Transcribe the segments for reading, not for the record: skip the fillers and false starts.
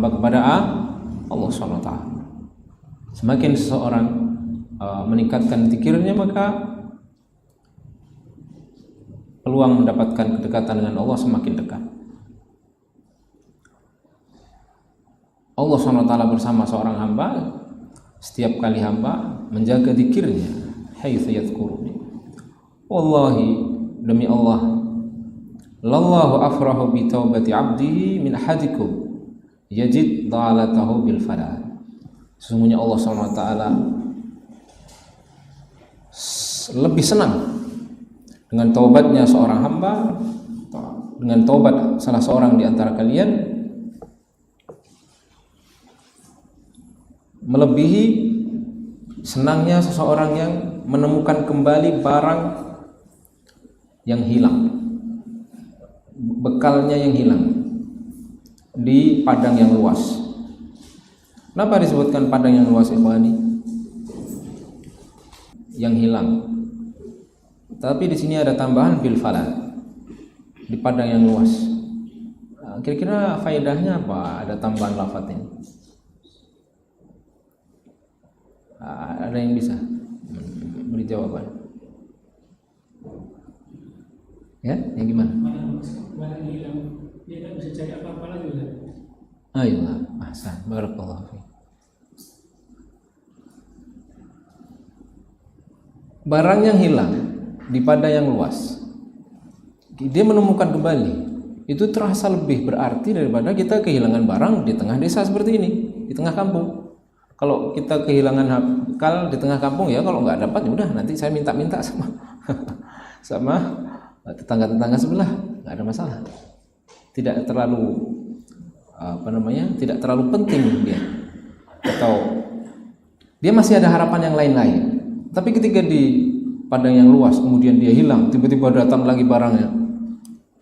hamba kepada Allah SWT. Semakin seseorang meningkatkan zikirnya, maka peluang mendapatkan kedekatan dengan Allah semakin dekat. Allah SWT bersama seorang hamba setiap kali hamba menjaga zikirnya, haitsu yadhkuruni. Wallahi, demi Allah, lallahu afrahu bi taubati 'abdihi min ahadikum yajid dhalatahu bil falal. Sesungguhnya Allah SWT lebih senang dengan taubatnya seorang hamba, dengan taubat salah seorang di antara kalian, melebihi senangnya seseorang yang menemukan kembali barang yang hilang, bekalnya yang hilang di padang yang luas. Kenapa disebutkan padang yang luas, ikhwani? Yang hilang. Tapi di sini ada tambahan bil falal, di padang yang luas. Kira-kira faedahnya apa? Ada tambahan lafaz ini. Ada yang bisa beri jawaban? Ya, yang gimana? Barang hilang, dia tak bisa cari apa-apa lagi lah. Ayo, ahsan, barakallahu fiik. Barang yang hilang di padang yang luas, dia menemukan kembali, itu terasa lebih berarti daripada kita kehilangan barang di tengah desa seperti ini, di tengah kampung. Kalau kita kehilangan bekal di tengah kampung, ya kalau nggak dapat, ya udah nanti saya minta-minta sama sama tetangga-tetangga sebelah, nggak ada masalah. Tidak terlalu tidak terlalu penting dia, atau dia masih ada harapan yang lain-lain. Tapi ketika di padang yang luas kemudian dia hilang, tiba-tiba datang lagi barangnya,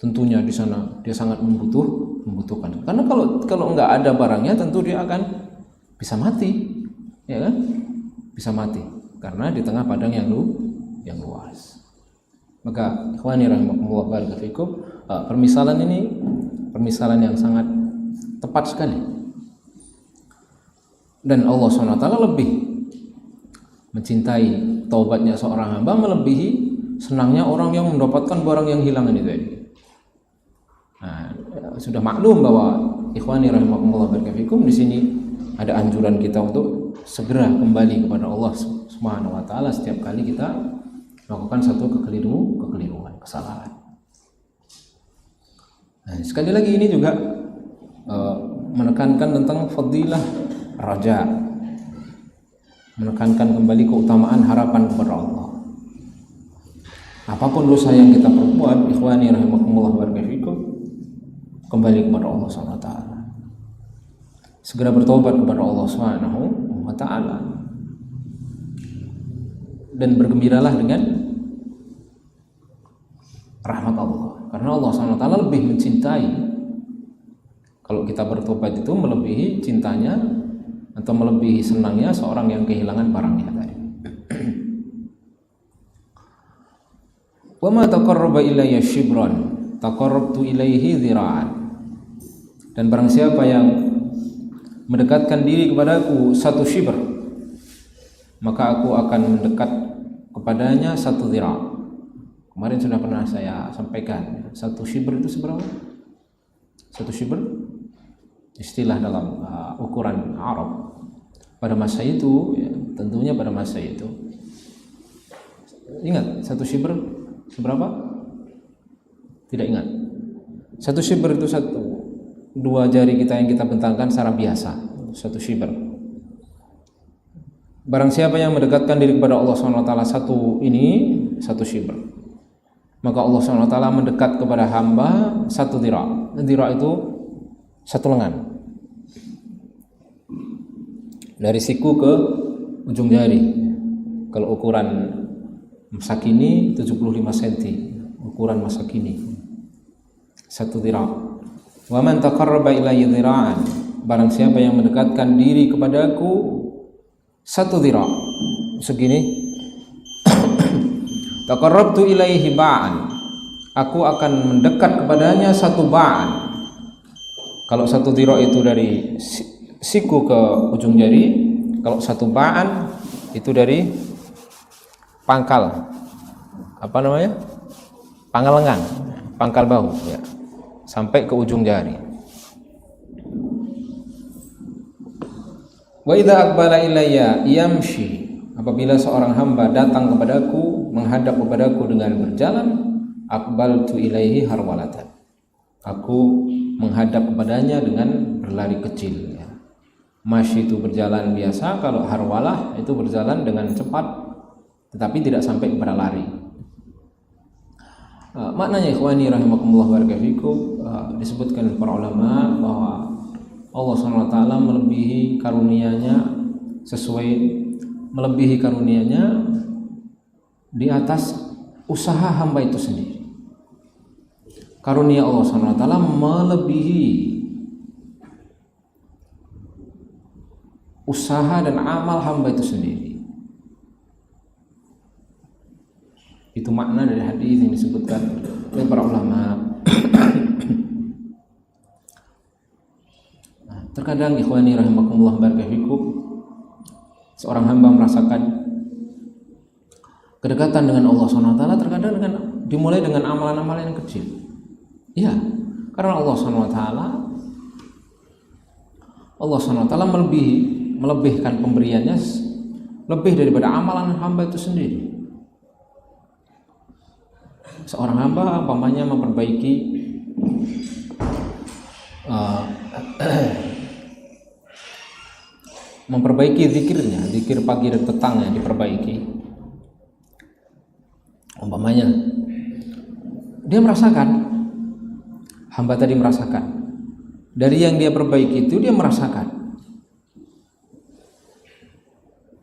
tentunya di sana dia sangat membutuhkan. Karena kalau nggak ada barangnya, tentu dia akan bisa mati, ya kan? Bisa mati karena di tengah padang yang luas. Maka ikhwani rahimakumullah barakallahu fikum, permisalan ini permisalan yang sangat tepat sekali. Dan Allah SWT lebih mencintai taubatnya seorang hamba melebihi senangnya orang yang mendapatkan barang yang hilang ini tadi. Nah, sudah maklum bahwa ikhwani rahimakumullah barakallahu fikum, di sini ada anjuran kita untuk segera kembali kepada Allah Subhanahu wa taala setiap kali kita melakukan satu kekeliruan, kesalahan. Nah, sekali lagi ini juga menekankan tentang fadilah raja, menekankan kembali keutamaan harapan kepada Allah. Apapun dosa yang kita perbuat, ikhwani rahimakumullah barakallahu fikum, kembali kepada Allah Subhanahu wa taala. Segera bertobat kepada Allah Subhanahu wa taala dan bergembiralah dengan rahmat Allah, karena Allah Subhanahu wa taala lebih mencintai kalau kita bertobat itu melebihi cintanya atau melebihi senangnya seorang yang kehilangan barangnya tadi. Wa ma taqarraba ilayya shibran taqarrabtu ilaihi dhira'an. Dan barang siapa yang mendekatkan diri kepadaku satu shibr, maka aku akan mendekat kepadanya satu dhira'. Kemarin sudah pernah saya sampaikan, satu shibr itu seberapa? Satu shibr istilah dalam ukuran Arab pada masa itu, ya, tentunya pada masa itu. Ingat satu shibr seberapa? Tidak ingat. Satu shibr itu dua jari kita yang kita bentangkan secara biasa, satu shibr. Barang siapa yang mendekatkan diri kepada Allah SWT satu shibr, maka Allah SWT mendekat kepada hamba satu dhira'. Dhira' itu satu lengan, dari siku ke ujung jari. Kalau ukuran masa kini 75 cm, ukuran masa kini satu dhira'. Wa man taqarraba ilayya dhira'an, barang siapa yang mendekatkan diri kepadaku satu dhira', segini, taqarrabtu ilaihi ba'an, aku akan mendekat kepadanya satu ba'an. Kalau satu diro itu dari siku ke ujung jari, kalau satu ba'an itu dari pangkal, apa namanya? Pangkal lengan, pangkal bahu ya, sampai ke ujung jari. Wa idza aqbala ilayya yamshi, apabila seorang hamba datang kepadaku, menghadap kepadaku dengan berjalan, aqbaltu ilaihi harwalatan, aku menghadap kepadanya dengan berlari kecil ya. Masy itu berjalan biasa, kalau harwalah itu berjalan dengan cepat tetapi tidak sampai kepada lari. Maknanya ikhwani rahimakumullah barakatuh, disebutkan para ulama bahwa Allah SWT melebihi karunia-Nya, melebihi karunia-Nya di atas usaha hamba itu sendiri. Karunia Allah SWT melebihi usaha dan amal hamba itu sendiri. Itu makna dari hadis yang disebutkan oleh para ulama. Terkadang ikhwani rahimakumullah barakatuh, seorang hamba merasakan kedekatan dengan Allah SWT terkadang dimulai dengan amalan-amalan yang kecil. Ya, karena Allah SWT melebihkan pemberiannya lebih daripada amalan hamba itu sendiri. Seorang hamba umpamanya memperbaiki zikirnya, zikir pagi dan petangnya diperbaiki. Umpamanya dia merasakan, hamba tadi merasakan dari yang dia perbaiki itu, dia merasakan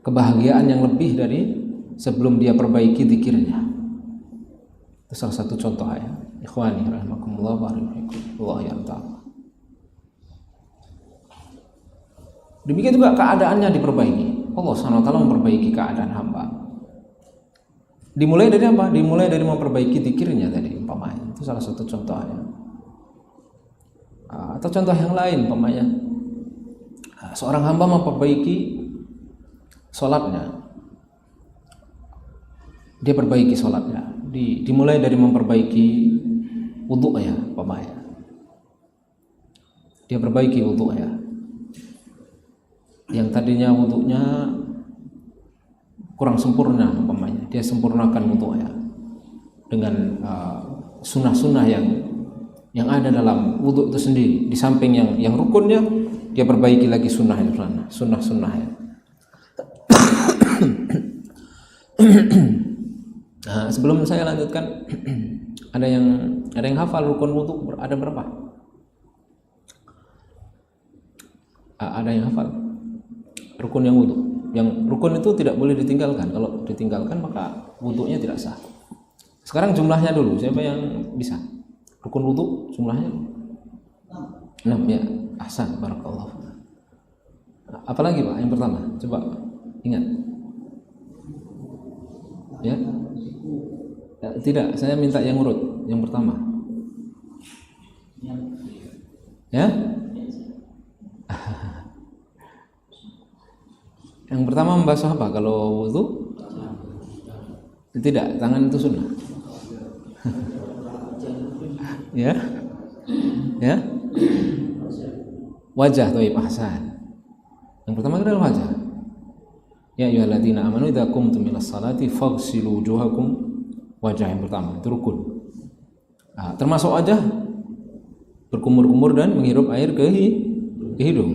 kebahagiaan yang lebih dari sebelum dia perbaiki zikirnya. Itu salah satu contoh ya, ikhwani rahimakumullah barakallahu ya ta'ala. Demikian juga keadaannya diperbaiki. Allah SWT memperbaiki keadaan hamba. Dimulai dari apa? Dimulai dari memperbaiki zikirnya tadi umpamanya. Itu salah satu contohnya. Atau contoh yang lain umpamanya, seorang hamba memperbaiki sholatnya. Dia perbaiki sholatnya. Dimulai dari memperbaiki wudu'nya umpamanya. Dia perbaiki wudu'nya. Yang tadinya wudu'nya kurang sempurna umpamanya, dia sempurnakan wudu'nya dengan sunnah-sunnah yang ada dalam wudu' itu sendiri. Di samping yang rukunnya, dia perbaiki lagi sunnah-sunnahnya. Nah, sebelum saya lanjutkan, ada yang hafal rukun wudu ada berapa? Ada yang hafal rukun yang wudu? Yang rukun itu tidak boleh ditinggalkan. Kalau ditinggalkan maka wudunya tidak sah. Sekarang jumlahnya dulu, siapa yang bisa? Rukun wudu jumlahnya 6 ya. Ahsan, barakallahu. Apalagi Pak yang pertama? Coba ingat. Ya? Tidak, saya minta yang urut. Yang pertama. Ya? Yang pertama membasuh apa? Kalau wudu? Tidak, tangan itu sunnah. Ya? Ya? Wajah, thayyib, ahsan. Yang pertama adalah wajah. Ya ayyuhalladzina amanu idza qumtum ilas salati faghsilu wujuhakum. Wajah yang pertama, itu rukun. Termasuk wajah berkumur-kumur dan menghirup air ke hidung.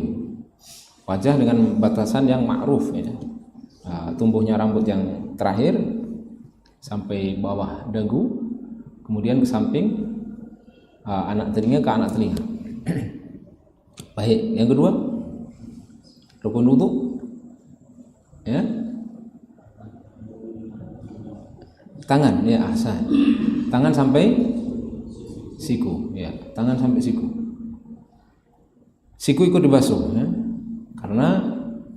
Wajah dengan batasan yang ma'ruf ya. Tumbuhnya rambut yang terakhir sampai bawah dagu, kemudian ke samping anak telinga ke anak telinga. Baik, yang kedua rukun wudu ya, tangan ya, ahsan, tangan sampai siku ya, tangan sampai siku. Siku ikut dibasuh ya, karena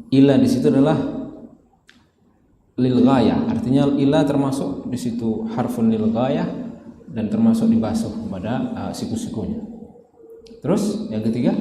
ila di situ adalah lil ghayah, artinya ila termasuk di situ harfun lil ghayah dan termasuk dibasuh pada siku-sikunya. Terus yang ketiga,